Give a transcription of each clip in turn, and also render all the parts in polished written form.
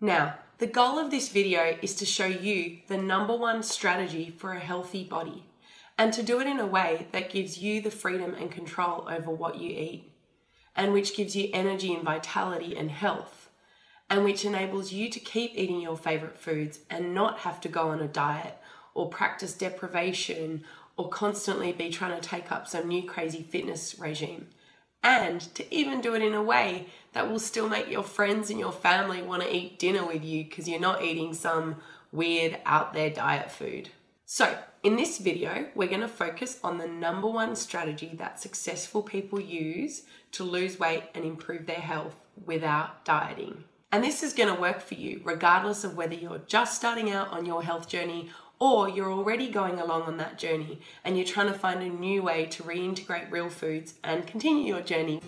Now, the goal of this video is to show you the #1 strategy for a healthy body, and to do it in a way that gives you the freedom and control over what you eat, and which gives you energy and vitality and health, and which enables you to keep eating your favorite foods and not have to go on a diet or practice deprivation or constantly be trying to take up some new crazy fitness regime. And to even do it in a way that will still make your friends and your family want to eat dinner with you because you're not eating some weird out there diet food. So in this video, we're going to focus on the #1 strategy that successful people use to lose weight and improve their health without dieting. And this is going to work for you regardless of whether you're just starting out on your health journey or you're already going along on that journey and you're trying to find a new way to reintegrate real foods and continue your journey.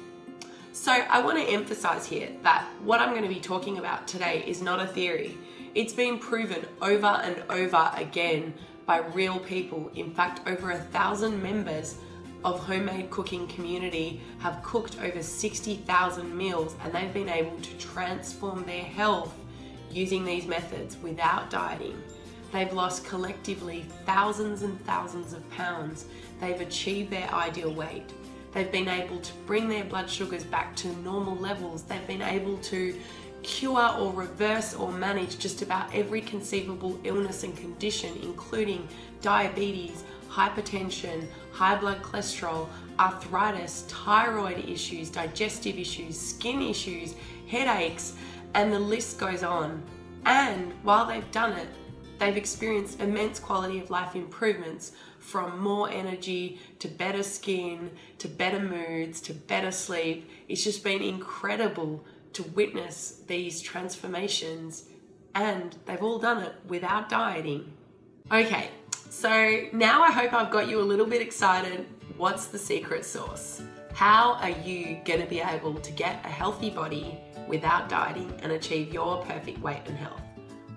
So I want to emphasize here that what I'm going to be talking about today is not a theory. It's been proven over and over again by real people. In fact, over 1,000 members of Homemade Cooking Community have cooked over 60,000 meals, and they've been able to transform their health using these methods without dieting. They've lost collectively thousands and thousands of pounds. They've achieved their ideal weight. They've been able to bring their blood sugars back to normal levels. They've been able to cure or reverse or manage just about every conceivable illness and condition, including diabetes, hypertension, high blood cholesterol, arthritis, thyroid issues, digestive issues, skin issues, headaches, and the list goes on. And while they've done it, they've experienced immense quality of life improvements, from more energy to better skin, to better moods, to better sleep. It's just been incredible to witness these transformations, and they've all done it without dieting. Okay, so now I hope I've got you a little bit excited. What's the secret sauce? How are you going to be able to get a healthy body without dieting and achieve your perfect weight and health?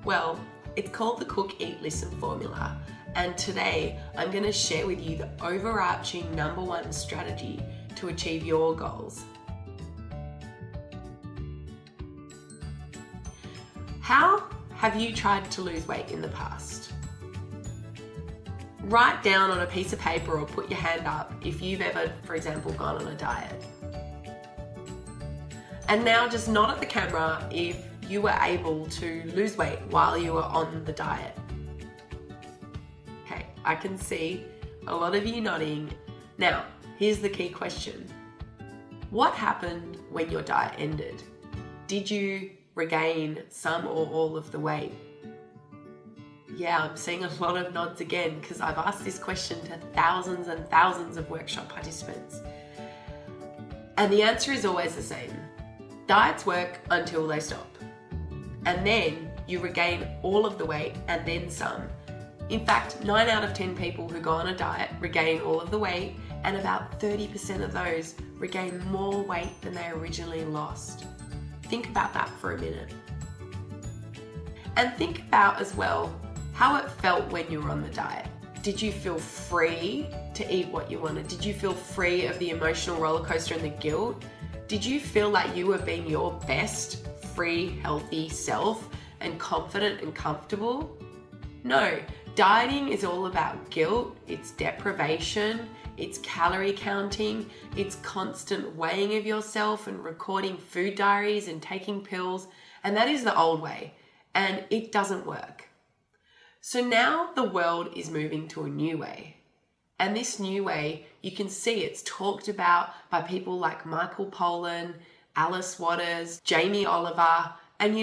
Well, it's called the Cook, Eat, Listen formula, and today I'm going to share with you the overarching #1 strategy to achieve your goals. How have you tried to lose weight in the past? Write down on a piece of paper or put your hand up if you've ever, for example, gone on a diet. And now just nod at the camera if you were able to lose weight while you were on the diet. Okay, I can see a lot of you nodding. Now, here's the key question. What happened when your diet ended? Did you regain some or all of the weight? Yeah, I'm seeing a lot of nods again because I've asked this question to thousands and thousands of workshop participants. And the answer is always the same. Diets work until they stop. And then you regain all of the weight and then some. In fact, 9 out of 10 people who go on a diet regain all of the weight, and about 30% of those regain more weight than they originally lost. Think about that for a minute. And think about as well how it felt when you were on the diet. Did you feel free to eat what you wanted? Did you feel free of the emotional roller coaster and the guilt? Did you feel like you were being your best, free, healthy self and confident and comfortable? No, dieting is all about guilt, it's deprivation, it's calorie counting, it's constant weighing of yourself and recording food diaries and taking pills, and that is the old way, and it doesn't work. So now the world is moving to a new way. And this new way, you can see it's talked about by people like Michael Pollan, Alice Waters, Jamie Oliver, and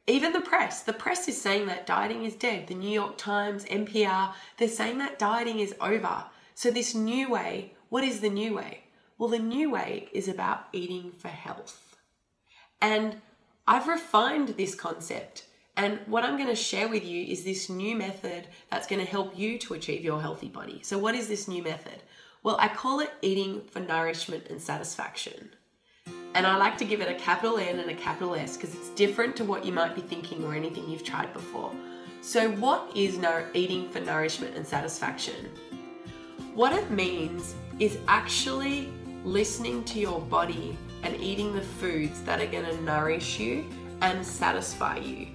even the press is saying that dieting is dead. The New York Times, NPR, they're saying that dieting is over. So this new way, what is the new way? Well, the new way is about eating for health. And I've refined this concept. And what I'm going to share with you is this new method that's going to help you to achieve your healthy body. So what is this new method? Well, I call it eating for nourishment and satisfaction. And I like to give it a capital N and a capital S because it's different to what you might be thinking or anything you've tried before. So what is eating for nourishment and satisfaction? What it means is actually listening to your body and eating the foods that are going to nourish you and satisfy you.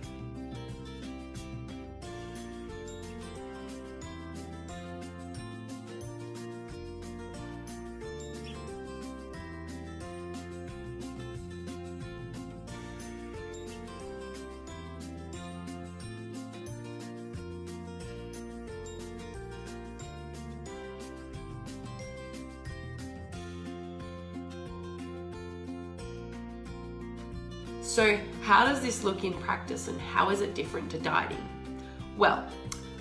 So how does this look in practice and how is it different to dieting? Well,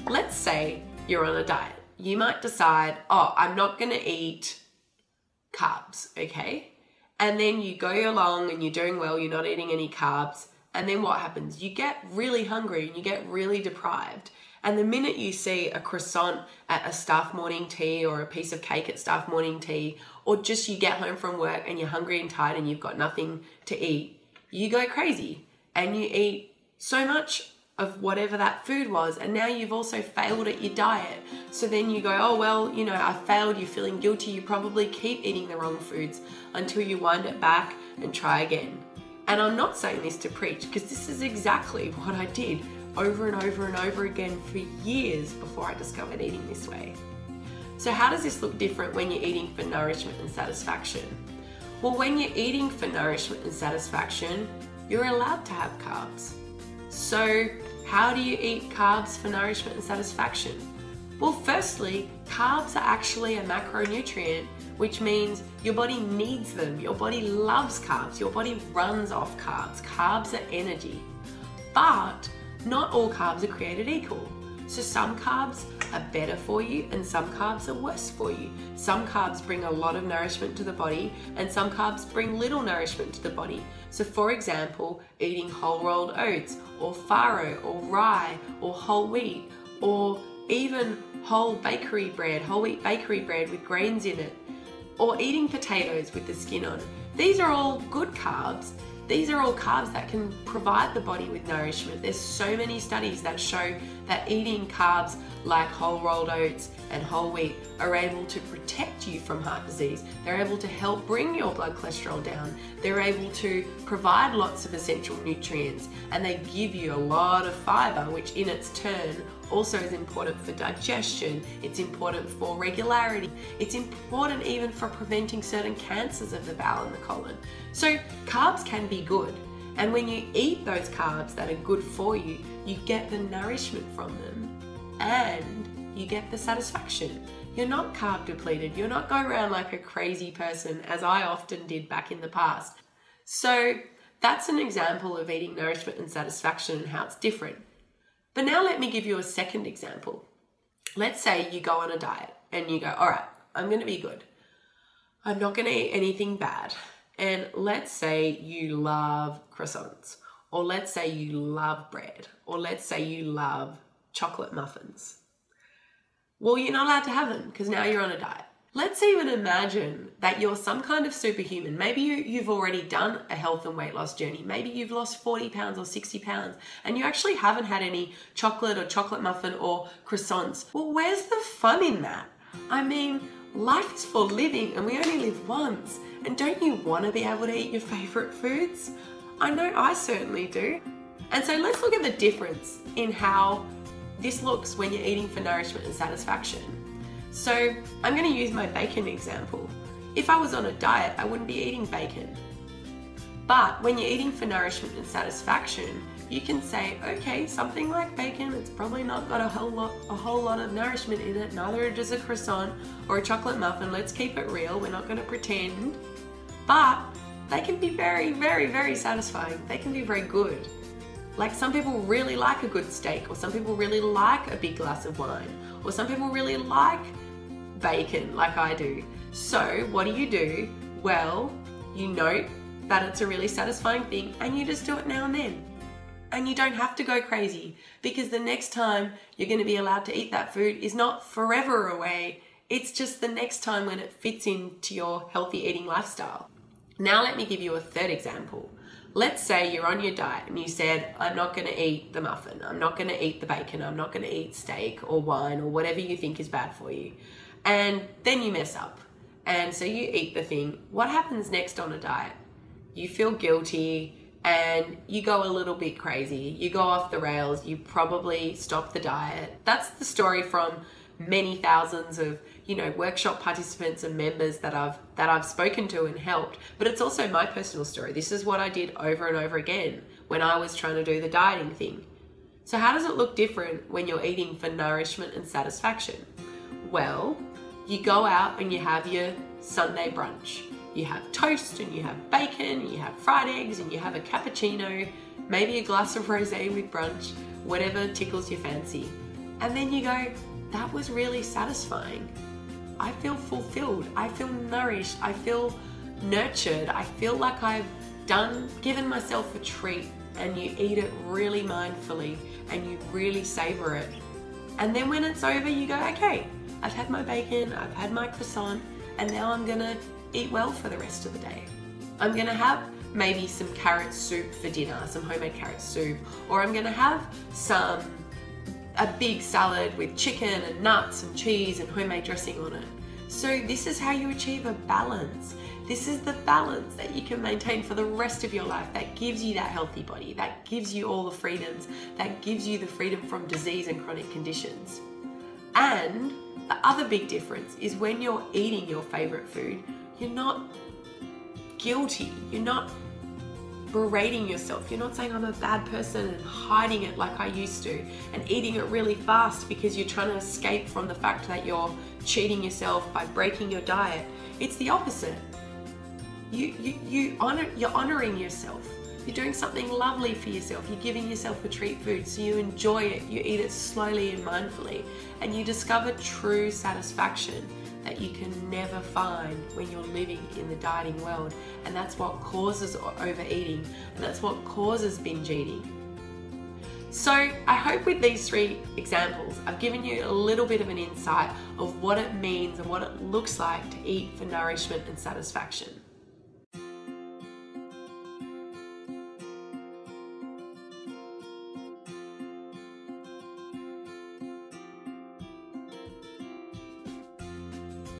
let's say you're on a diet. You might decide, oh, I'm not going to eat carbs, okay? And then you go along and you're doing well, you're not eating any carbs. And then what happens? You get really hungry and you get really deprived. And the minute you see a croissant at a staff morning tea or a piece of cake at staff morning tea, or just you get home from work and you're hungry and tired and you've got nothing to eat, you go crazy and you eat so much of whatever that food was, and now you've also failed at your diet. So then you go, oh well, you know, I failed, you're feeling guilty, you probably keep eating the wrong foods until you wind it back and try again. And I'm not saying this to preach, because this is exactly what I did over and over and over again for years before I discovered eating this way. So how does this look different when you're eating for nourishment and satisfaction? Well, when you're eating for nourishment and satisfaction, you're allowed to have carbs. So how do you eat carbs for nourishment and satisfaction? Well, firstly, carbs are actually a macronutrient, which means your body needs them. Your body loves carbs. Your body runs off carbs. Carbs are energy. But not all carbs are created equal. So some carbs are better for you and some carbs are worse for you. Some carbs bring a lot of nourishment to the body and some carbs bring little nourishment to the body. So for example, eating whole rolled oats or farro or rye or whole wheat or even whole wheat bakery bread with grains in it, or eating potatoes with the skin on. These are all good carbs. These are all carbs that can provide the body with nourishment. There's so many studies that show that eating carbs like whole rolled oats and whole wheat are able to protect you from heart disease. They're able to help bring your blood cholesterol down. They're able to provide lots of essential nutrients, and they give you a lot of fiber, which in its turn also is important for digestion. It's important for regularity. It's important even for preventing certain cancers of the bowel and the colon. So carbs can be good. And when you eat those carbs that are good for you, you get the nourishment from them and you get the satisfaction. You're not carb depleted. You're not going around like a crazy person, as I often did back in the past. So that's an example of eating nourishment and satisfaction and how it's different. But now let me give you a second example. Let's say you go on a diet and you go, all right, I'm going to be good. I'm not going to eat anything bad. And let's say you love croissants, or let's say you love bread, or let's say you love chocolate muffins. Well, you're not allowed to have them because now you're on a diet. Let's even imagine that you're some kind of superhuman. Maybe you've already done a health and weight loss journey. Maybe you've lost 40 pounds or 60 pounds and you actually haven't had any chocolate or chocolate muffin or croissants. Well, where's the fun in that? I mean, life is for living and we only live once. And don't you want to be able to eat your favorite foods? I know I certainly do. And so let's look at the difference in how this looks when you're eating for nourishment and satisfaction. So I'm going to use my bacon example. If I was on a diet, I wouldn't be eating bacon. But when you're eating for nourishment and satisfaction, you can say, okay, something like bacon, it's probably not got a whole lot of nourishment in it, neither does a croissant or a chocolate muffin. Let's keep it real, we're not going to pretend. But they can be very, very, very satisfying. They can be very good. Like some people really like a good steak, or some people really like a big glass of wine, or some people really like bacon like I do. So what do? Well, you note that it's a really satisfying thing and you just do it now and then. And you don't have to go crazy, because the next time you're going to be allowed to eat that food is not forever away. It's just the next time when it fits into your healthy eating lifestyle. Now let me give you a third example. Let's say you're on your diet and you said, I'm not going to eat the muffin, I'm not going to eat the bacon, I'm not going to eat steak or wine or whatever you think is bad for you. And then you mess up. And so you eat the thing. What happens next on a diet? You feel guilty, and you go a little bit crazy, you go off the rails, you probably stop the diet. That's the story from many thousands of, workshop participants and members that I've spoken to and helped. But it's also my personal story. This is what I did over and over again when I was trying to do the dieting thing. So how does it look different when you're eating for nourishment and satisfaction? Well, you go out and you have your Sunday brunch. You have toast and you have bacon, and you have fried eggs and you have a cappuccino, maybe a glass of rosé with brunch, whatever tickles your fancy. And then you go, that was really satisfying. I feel fulfilled, I feel nourished, I feel nurtured, I feel like I've given myself a treat, and you eat it really mindfully and you really savor it. And then when it's over, you go, okay, I've had my bacon, I've had my croissant, and now I'm gonna eat well for the rest of the day. I'm gonna have maybe some carrot soup for dinner, some homemade carrot soup, or I'm gonna have a big salad with chicken and nuts and cheese and homemade dressing on it. So this is how you achieve a balance. This is the balance that you can maintain for the rest of your life, that gives you that healthy body, that gives you all the freedoms, that gives you the freedom from disease and chronic conditions. And the other big difference is when you're eating your favorite food, you're not guilty, you're not berating yourself, you're not saying I'm a bad person and hiding it like I used to and eating it really fast because you're trying to escape from the fact that you're cheating yourself by breaking your diet. It's the opposite. You're honoring yourself. You're doing something lovely for yourself. You're giving yourself a treat food, so you enjoy it, you eat it slowly and mindfully, and you discover true satisfaction that you can never find when you're living in the dieting world. And that's what causes overeating, and that's what causes binge eating. So I hope with these 3 examples, I've given you a little bit of an insight of what it means and what it looks like to eat for nourishment and satisfaction.